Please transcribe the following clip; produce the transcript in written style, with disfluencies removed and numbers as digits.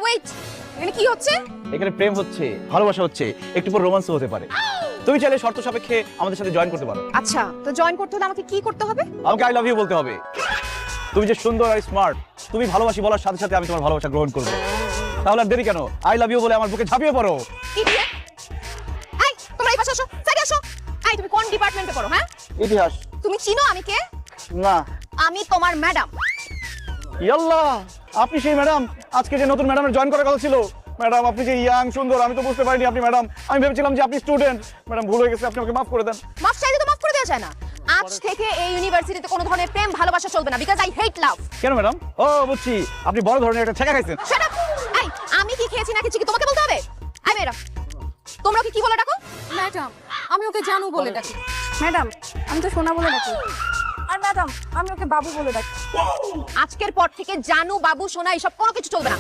Wait, এখানে কি হচ্ছে? এখানে প্রেম হচ্ছে, ভালোবাসা হচ্ছে, একটু পর রোমান্সও হতে পারে। তুমি চাইলে শর্ত সাপেক্ষে আমাদের সাথে জয়েন করতে পারো। আচ্ছা, তো জয়েন করতে হলে আমাকে কি করতে হবে? আমাকে আই লাভ ইউ বলতে হবে। তুমি যে সুন্দর আর স্মার্ট, তুমি ভালোবাসি বলার সাথে সাথে আমি তোমার ভালোবাসা গ্রহণ করবো। তাহলে আর দেরি কেন, আই লাভ ইউ বলে আমার বুকে ঝাঁপিয়ে পড়ো। ইডিয়েট! এই, তোমরা এই পাশে আসো, সাইডে আসো। এই, তুমি কোন ডিপার্টমেন্টে পড়ো? হ্যাঁ, ইতিহাস। তুমি চিনো আমি কে? না। আমি তোমার ম্যাডাম। ইয়াল্লাহ, আপনি সেই ম্যাডাম, আজকে যে নতুন ম্যাডামের জয়েন করার কথা ছিল। ম্যাডাম, আপনি যে ইয়াং সুন্দর, আমি তো বুঝতে পারিনি আপনি ম্যাডাম। আমি ভেবেছিলাম যে আপনি স্টুডেন্ট। ম্যাডাম, ভুল হয়ে গেছে, আপনি আমাকে মাফ করে দেন। মাফ চাইলে তো মাফ করে দেওয়া যায় না। আজ থেকে এই ইউনিভার্সিটিতে কোনো ধরনের প্রেম ভালোবাসা চলবে না, বিকজ আই হেট লাভ। কেন ম্যাডাম? ও বুঝছি, আপনি বড় ধরনের একটা ছেঁকা খাইছেন। Shut up! এই, আমি কি খেয়েছি না কিছু কি তোমাকে বলতে হবে? এই মেয়েরা, তোমরা ওকে কি বলে ডাকো? ম্যাডাম, আমি ওকে জানু বলে ডাকি। ম্যাডাম, আমি তো সোনা বলে ডাকি। আর ম্যাডাম, আমি ওকে বাবু বলে ডাকি। আজকের পর থেকে জানু, বাবু, সোনা এসব কোনো কিছু চলবে না।